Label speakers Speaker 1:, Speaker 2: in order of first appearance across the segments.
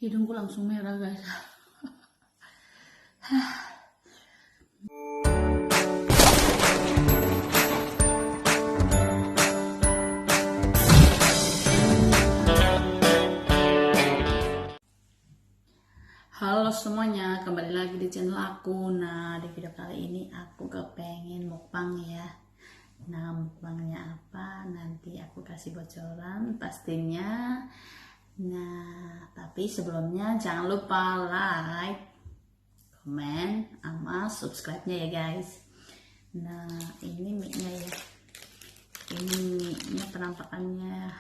Speaker 1: Hidungku langsung merah guys. Halo semuanya, kembali lagi di channel aku. Nah, di video kali ini aku kepengen mukbang ya. Nah, mukbangnya apa? Nanti aku kasih bocoran pastinya. Nah, tapi sebelumnya jangan lupa like, komen, sama subscribe-nya ya guys. Nah, ini mie-nya ya. Ini mie-nya penampakannya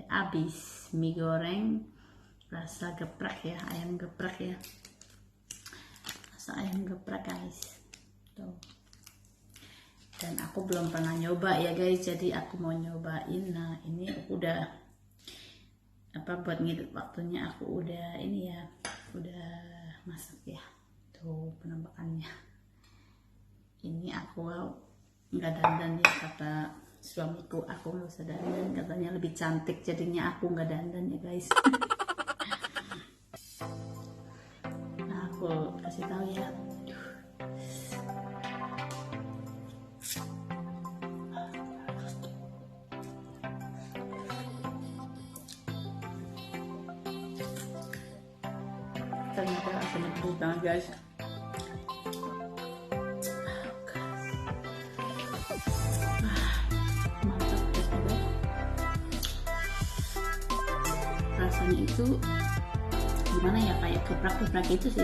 Speaker 1: Abis mie goreng rasa geprek ya, ayam geprek ya, rasa ayam geprek guys tuh. Dan aku belum pernah nyoba ya guys, jadi aku mau nyobain. Nah, ini aku udah buat ngidip waktunya, aku udah ini ya, udah masak ya. Tuh penampakannya. Ini aku nggak dandan ya, kata suamiku aku nggak usah dandan, katanya lebih cantik, jadinya aku nggak dandan ya guys. Nah, aku kasih tahu ya. Ternyata asamnya pedas banget guys. Mantap guys. Rasanya itu gimana ya, kayak geprek-geprek itu sih.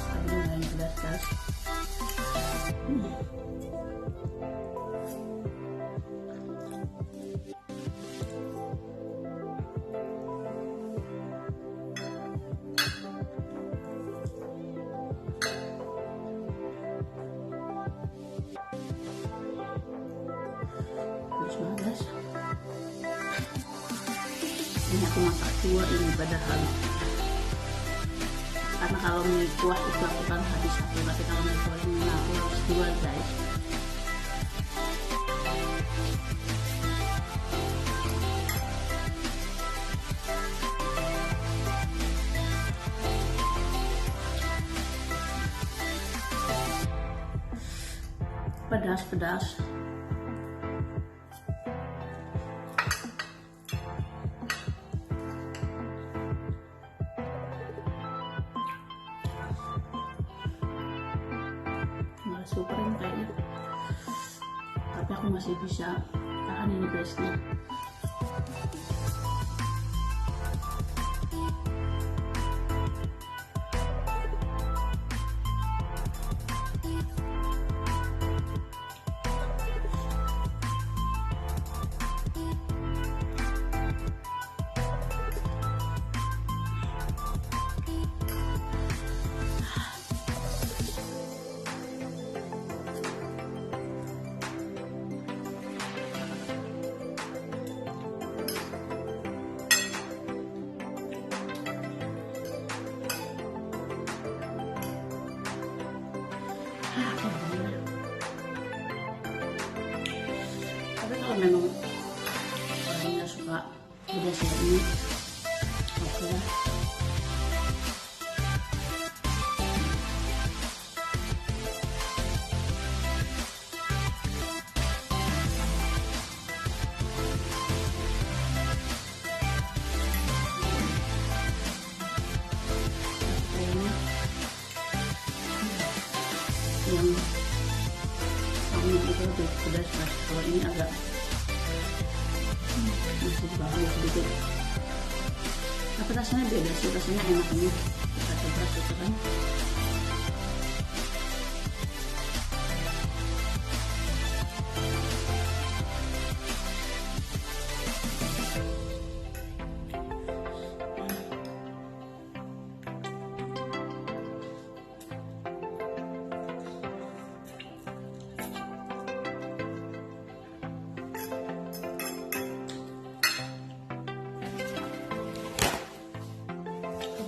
Speaker 1: Tapi lumayan pedas guys. Guys, ini aku masak dua ini padahal, karena kalau mie kuah itu aku kan habis satu, tapi kalau mie kuah ini aku harus dua guys. Pedas-pedas. Nggak super ini kayaknya, tapi aku masih bisa tahan ini bestnya. Tapi kalau memang orangnya suka pedas ya ini oke lah. Yang sama itu lebih pedas mas, kalau ini agak masih bawah sedikit, tapi rasanya beda sih, rasanya enak ini kita coba gitu kan.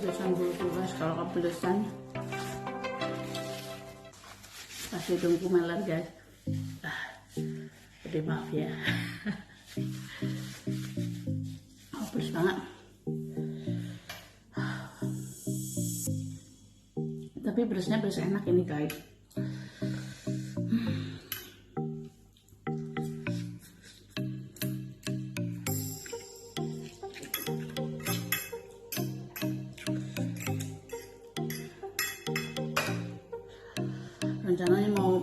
Speaker 1: Kepedesan bulu tugas, kalau kepedesan Pas hidungku meler guys. Jadi maaf ya. Oh, pedes banget. Tapi pedesnya pedes enak ini guys. Rencananya mau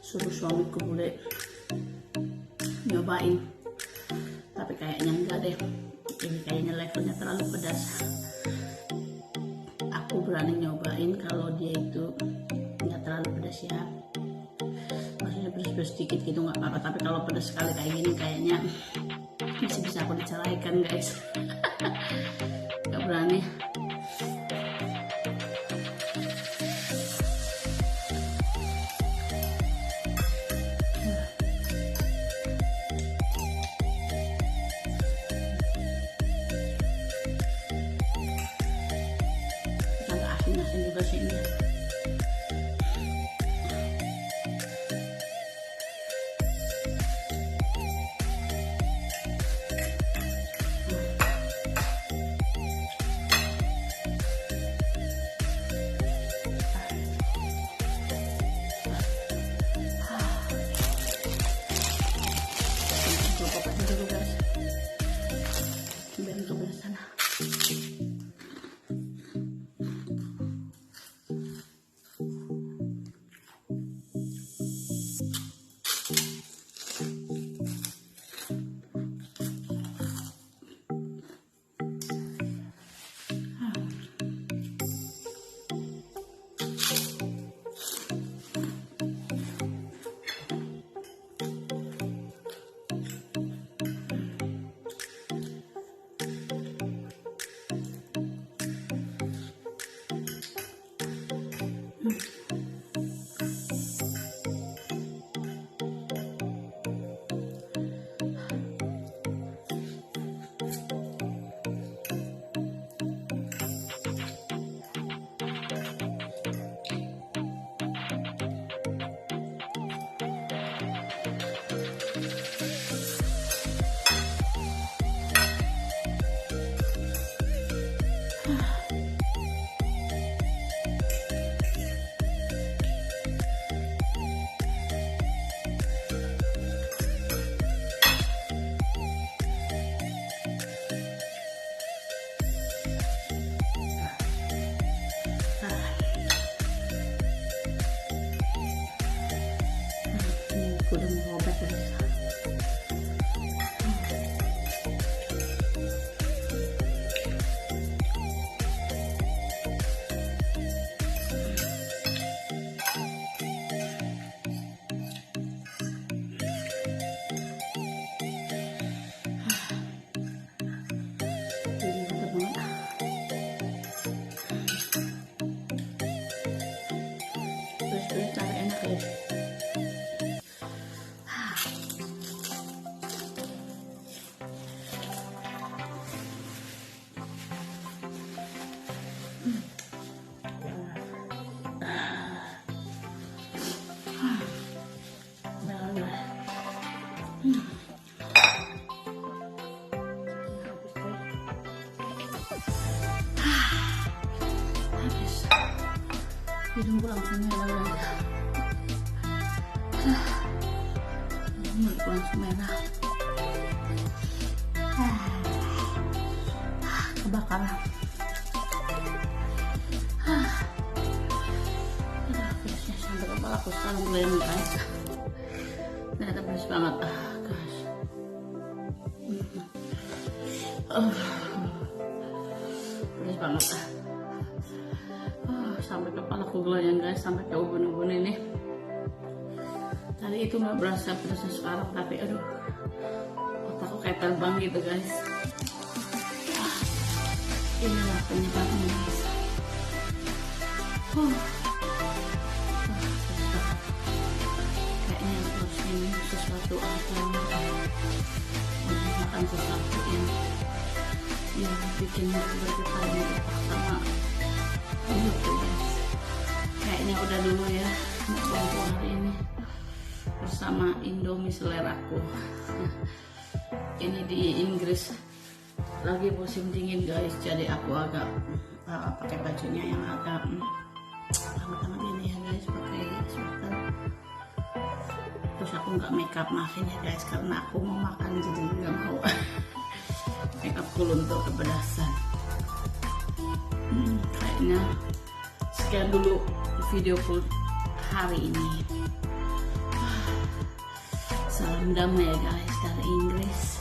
Speaker 1: suruh suamiku boleh nyobain, tapi kayaknya enggak deh, ini kayaknya levelnya terlalu pedas. Aku berani nyobain kalau dia itu nggak terlalu pedas ya, maksudnya pedas-pedas sedikit gitu nggak apa-apa, tapi kalau pedas sekali kayak gini kayaknya masih bisa aku diceraikan guys. Nggak berani. Asin juga sih ini. Coba pakai dulu guys, biar untuk beres sana. Udah mau obat ya. Terus tapi enak ya. Habis hidungku langsung merah, mulutku langsung merah, kebakaran. Pedasnya sampai kepala aku sekarang goyang guys. Ternyata pedas banget guys. Pedas banget sampai kepala aku goyang guys, sampai ke ubun-ubun ini. Tadi itu nggak berasa pedasnya sekarang, tapi aduh, otakku kayak terbang gitu guys. Inilah penyebabnya guys. Kayaknya harus ini sesuatu apa makan sesuatu yang bikin bergetar sama mulut guys. Kayaknya udah dulu ya. mukbangku hari ini bersama Indomie seleraku. Ini di Inggris lagi musim dingin guys, jadi aku agak pakai bajunya yang agak hangat-hangat ini ya guys, pakai sweater. Terus aku nggak makeup, maafin ya guys, karena aku mau makan jadi nggak mau makeupku luntur kepedasan. Kayaknya sekian dulu videoku hari ini. Salam damai ya guys dari Inggris.